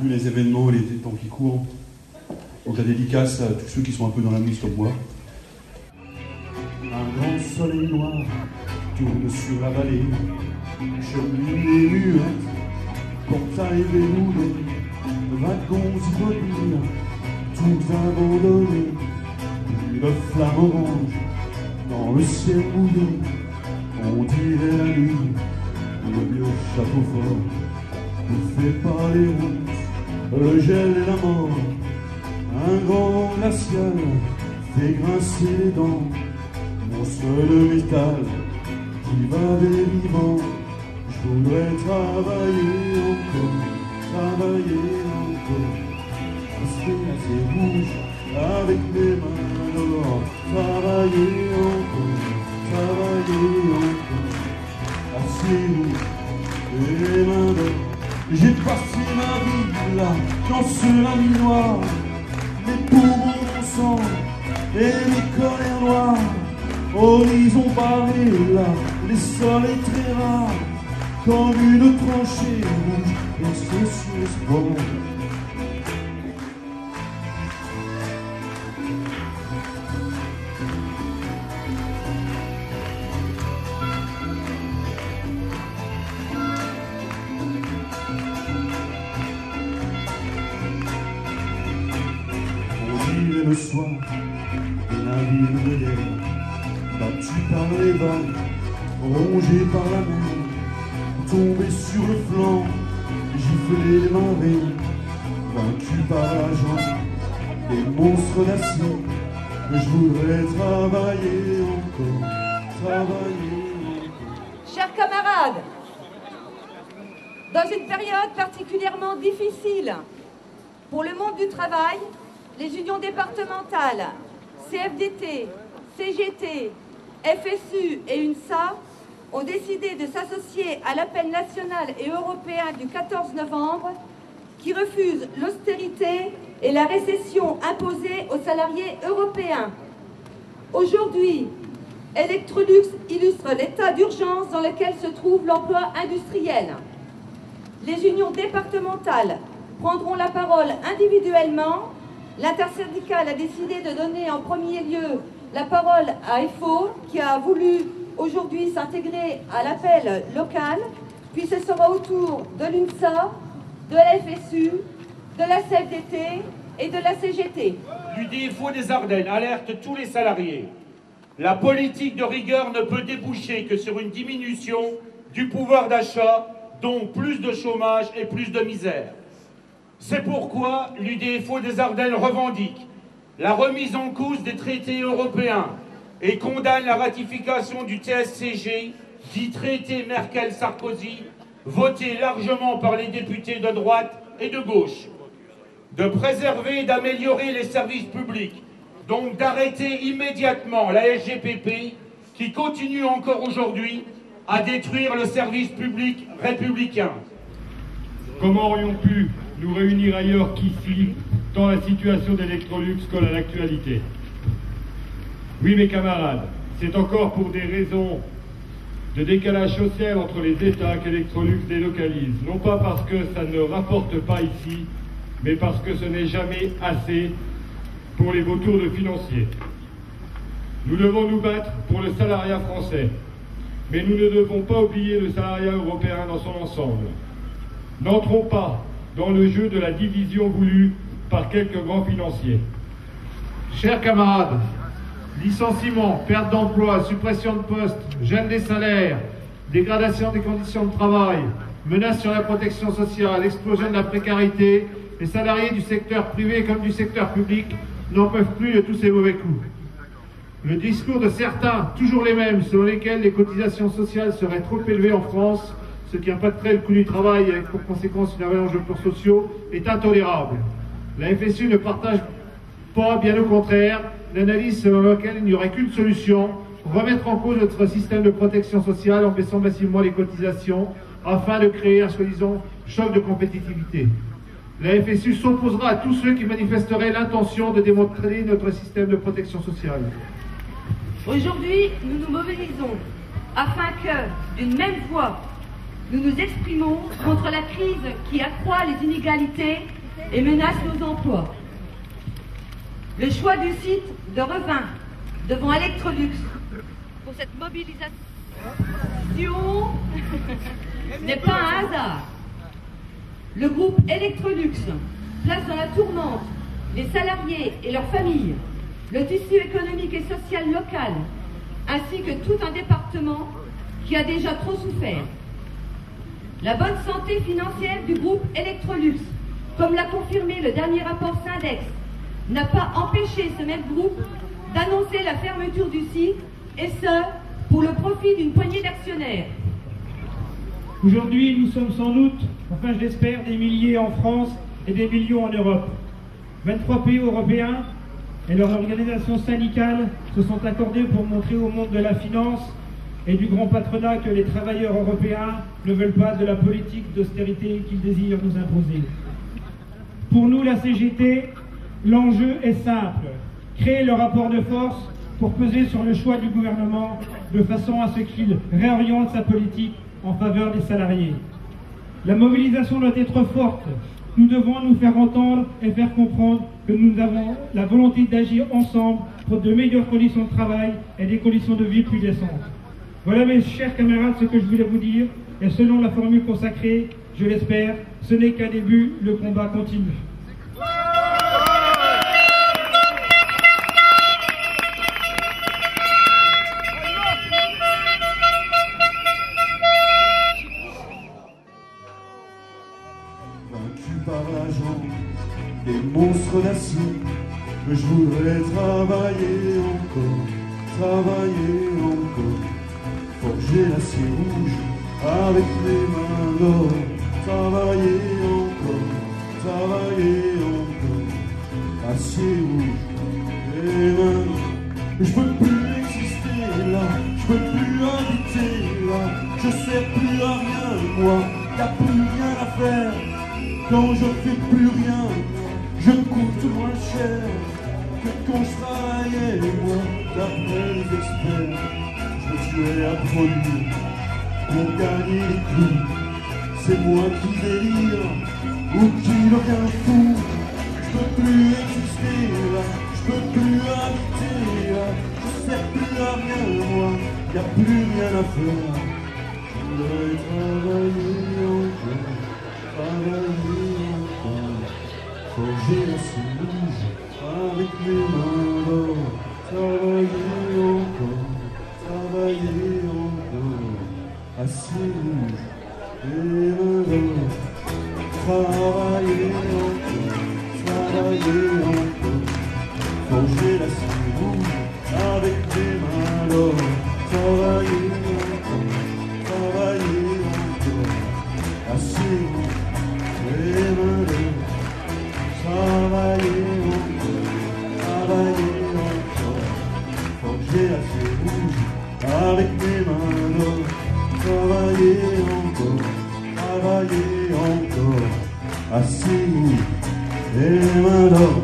Vu les événements et les temps qui courent, donc la dédicace à tous ceux qui sont un peu dans la mousse comme moi. Un grand soleil noir tourne sur la vallée, cheminée muette, portail verrouillé, wagons immobiles, tout abandonné, une flamme orange dans le ciel mouillé, on dirait la nuit, le vieux château fort, ne fait pas les routes, le gel et la mort, un grand glacial fait grincer les dents, monstre de métal qui va des vivants. Je voudrais travailler encore, rester assez rouge avec mes mains dehors, travailler encore, assez rouge et les mains dehors. J'ai passé ma vie là, dans ce lit noir, mes poumons mon sang et mes colères noires. Horizon barré là, les soleils très rares, comme une tranchée rouge, percée sur l'espoir. Le soir, la ville de guerre, battue par les vagues, rongée par la mer, tombée sur le flanc, giflée les marées, vaincue par la jambe, des monstres d'acier, que je voudrais travailler encore, Chers camarades, dans une période particulièrement difficile pour le monde du travail, les unions départementales, CFDT, CGT, FSU et UNSA ont décidé de s'associer à l'appel national et européen du 14 novembre qui refuse l'austérité et la récession imposées aux salariés européens. Aujourd'hui, Electrolux illustre l'état d'urgence dans lequel se trouve l'emploi industriel. Les unions départementales prendront la parole individuellement. L'intersyndicale a décidé de donner en premier lieu la parole à FO, qui a voulu aujourd'hui s'intégrer à l'appel local, puis ce sera au tour de l'UNSA, de la FSU, de la CFDT et de la CGT. L'UDFO des Ardennes alerte tous les salariés. La politique de rigueur ne peut déboucher que sur une diminution du pouvoir d'achat, donc plus de chômage et plus de misère. C'est pourquoi l'UDFO des Ardennes revendique la remise en cause des traités européens et condamne la ratification du TSCG, dit traité Merkel-Sarkozy, voté largement par les députés de droite et de gauche. De préserver et d'améliorer les services publics, donc d'arrêter immédiatement la SGPP qui continue encore aujourd'hui à détruire le service public républicain. Comment aurions pu nous réunir ailleurs qu'ici, tant la situation d'Electrolux colle à l'actualité? Oui, mes camarades, c'est encore pour des raisons de décalage social entre les États qu'Electrolux délocalise. Non pas parce que ça ne rapporte pas ici, mais parce que ce n'est jamais assez pour les vautours de financiers. Nous devons nous battre pour le salariat français, mais nous ne devons pas oublier le salariat européen dans son ensemble. N'entrons pas dans le jeu de la division voulue par quelques grands financiers. Chers camarades, licenciements, perte d'emploi, suppression de postes, gel des salaires, dégradation des conditions de travail, menaces sur la protection sociale, explosion de la précarité, les salariés du secteur privé comme du secteur public n'en peuvent plus de tous ces mauvais coups. Le discours de certains, toujours les mêmes, selon lesquels les cotisations sociales seraient trop élevées en France, ce qui impacterait le coût du travail avec pour conséquence une avalanche de plans sociaux, est intolérable. La FSU ne partage pas, bien au contraire, l'analyse selon laquelle il n'y aurait qu'une solution, remettre en cause notre système de protection sociale en baissant massivement les cotisations afin de créer un soi-disant choc de compétitivité. La FSU s'opposera à tous ceux qui manifesteraient l'intention de démontrer notre système de protection sociale. Aujourd'hui, nous nous mobilisons afin que, d'une même voix, nous nous exprimons contre la crise qui accroît les inégalités et menace nos emplois. Le choix du site de Revin devant Electrolux pour cette mobilisation n'est pas un hasard. Le groupe Electrolux place dans la tourmente les salariés et leurs familles, le tissu économique et social local, ainsi que tout un département qui a déjà trop souffert. La bonne santé financière du groupe Electrolux, comme l'a confirmé le dernier rapport Syndex, n'a pas empêché ce même groupe d'annoncer la fermeture du site, et ce, pour le profit d'une poignée d'actionnaires. Aujourd'hui, nous sommes sans doute, enfin je l'espère, des milliers en France et des millions en Europe. 23 pays européens et leurs organisations syndicales se sont accordés pour montrer au monde de la finance et du grand patronat que les travailleurs européens ne veulent pas de la politique d'austérité qu'ils désirent nous imposer. Pour nous, la CGT, l'enjeu est simple, créer le rapport de force pour peser sur le choix du gouvernement de façon à ce qu'il réoriente sa politique en faveur des salariés. La mobilisation doit être forte. Nous devons nous faire entendre et faire comprendre que nous avons la volonté d'agir ensemble pour de meilleures conditions de travail et des conditions de vie plus décentes. Voilà mes chers camarades ce que je voulais vous dire, et selon la formule consacrée, je l'espère, ce n'est qu'un début, le combat continue. Vaincu par l'argent, des monstres d'acier, que je voudrais travailler encore, forger l'acier rouge avec mes mains d'or, travailler encore, acier rouge, les mains. Je peux plus exister là, je peux plus habiter là, je sers plus à rien moi, y'a plus rien à faire. Quand je fais plus rien, je coûte moins cher que quand je travaillais, moi, d'après les experts. Je me tuais à produire pour gagner les clous. C'est moi qui délire ou qui devient fou. Je peux plus exister là, je peux plus habiter là, je sers plus à rien moi, y'a plus rien à faire. Je voudrais travailler encore. Forger l'acier rouge avec mes mains d'or, travailler encore, acier rouge, les mains d'or, travailler encore, forger l'acier rouge avec mes mains d'or, travailler encore, acier rouge. Travailler encore, forger l'acier rouge avec mes mains d'or, travailler encore, acier rouge, les mains d'or.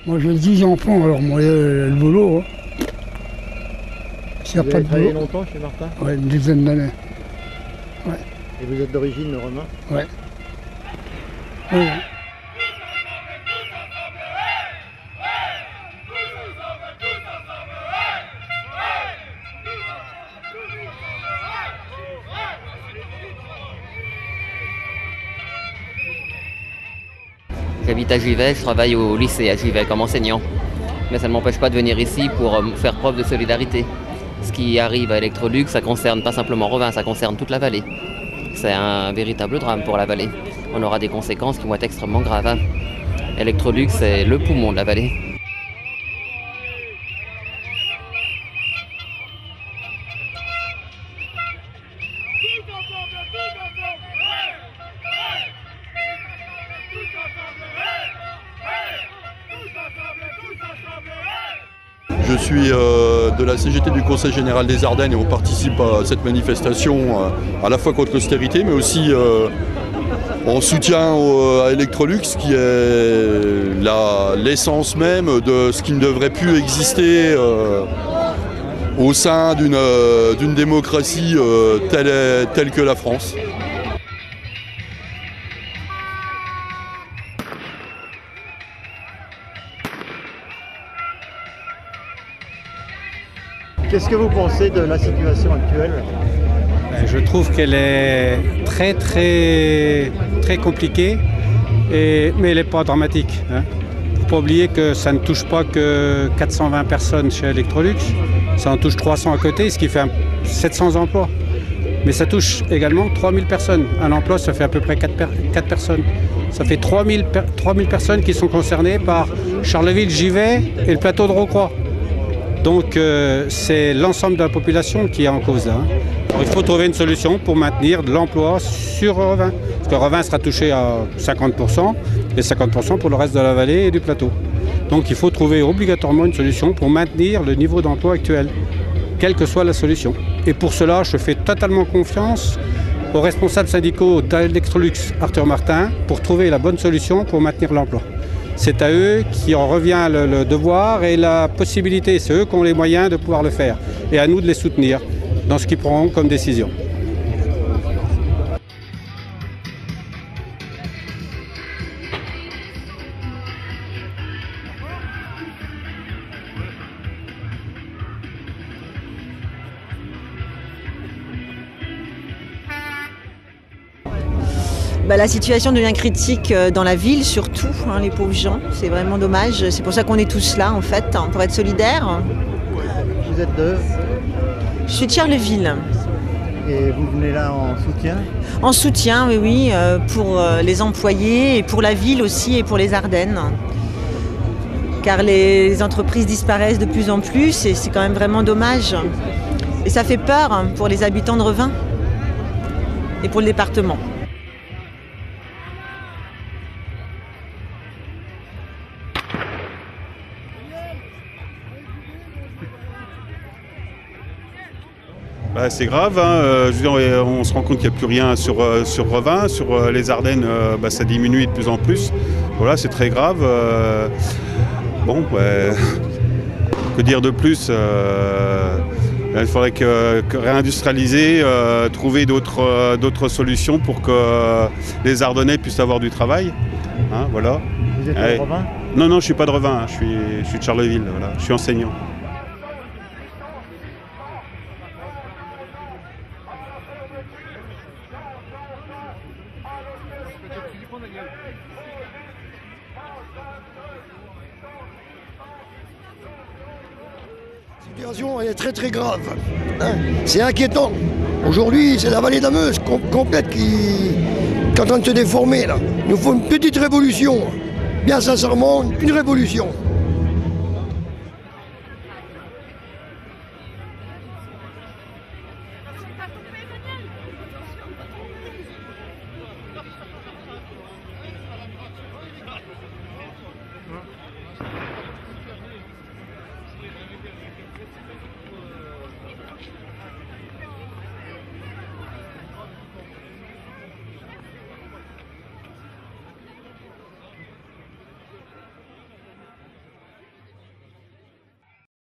Moi j'ai 10 enfants, alors moi le boulot. Vous avez travaillé longtemps chez Martin? Oui, une dizaine d'années. Ouais. Et vous êtes d'origine romain? Oui. Oui. J'habite à Givet, je travaille au lycée à Givet comme enseignant. Mais ça ne m'empêche pas de venir ici pour faire preuve de solidarité. Ce qui arrive à Electrolux, ça concerne pas simplement Revin, ça concerne toute la vallée. C'est un véritable drame pour la vallée. On aura des conséquences qui vont être extrêmement graves. Electrolux, c'est le poumon de la vallée. Je je suis de la CGT du Conseil Général des Ardennes et on participe à cette manifestation à la fois contre l'austérité mais aussi en soutien à Electrolux qui est l'essence même de ce qui ne devrait plus exister au sein d'une démocratie telle que la France. Qu'est-ce que vous pensez de la situation actuelle? Je trouve qu'elle est très compliquée, mais elle n'est pas dramatique. Il ne faut pas oublier que ça ne touche pas que 420 personnes chez Electrolux, ça en touche 300 à côté, ce qui fait 700 emplois. Mais ça touche également 3000 personnes. Un emploi, ça fait à peu près 4 personnes. Ça fait 3000 personnes qui sont concernées par Charleville, Givet et le plateau de Rocroi. Donc c'est l'ensemble de la population qui est en cause là. Il faut trouver une solution pour maintenir de l'emploi sur Revin. Parce que Revin sera touché à 50% et 50% pour le reste de la vallée et du plateau. Donc il faut trouver obligatoirement une solution pour maintenir le niveau d'emploi actuel, quelle que soit la solution. Et pour cela, je fais totalement confiance aux responsables syndicaux d'Electrolux, Arthur Martin, pour trouver la bonne solution pour maintenir l'emploi. C'est à eux qui en revient le devoir et la possibilité, c'est eux qui ont les moyens de pouvoir le faire. Et à nous de les soutenir dans ce qu'ils prendront comme décision. La situation devient critique dans la ville surtout, les pauvres gens, c'est vraiment dommage. C'est pour ça qu'on est tous là en fait, pour être solidaires. Vous êtes de? Je suis de Charleville. Et vous venez là en soutien? En soutien, oui, pour les employés et pour la ville aussi et pour les Ardennes. Car les entreprises disparaissent de plus en plus et c'est quand même vraiment dommage. Et ça fait peur pour les habitants de Revin et pour le département. C'est grave, je veux dire, on se rend compte qu'il n'y a plus rien sur Revin, sur les Ardennes ça diminue de plus en plus. Voilà, c'est très grave. Que dire de plus? Il faudrait réindustrialiser, trouver d'autres solutions pour que les Ardennais puissent avoir du travail. Voilà. Vous êtes de Revin? Non, je ne suis pas de Revin, je suis de Charleville, voilà. Je suis enseignant. La situation est très grave. C'est inquiétant. Aujourd'hui, c'est la vallée de la Meuse complète qui est en train de se déformer. Là. Il nous faut une petite révolution. Bien sincèrement, une révolution.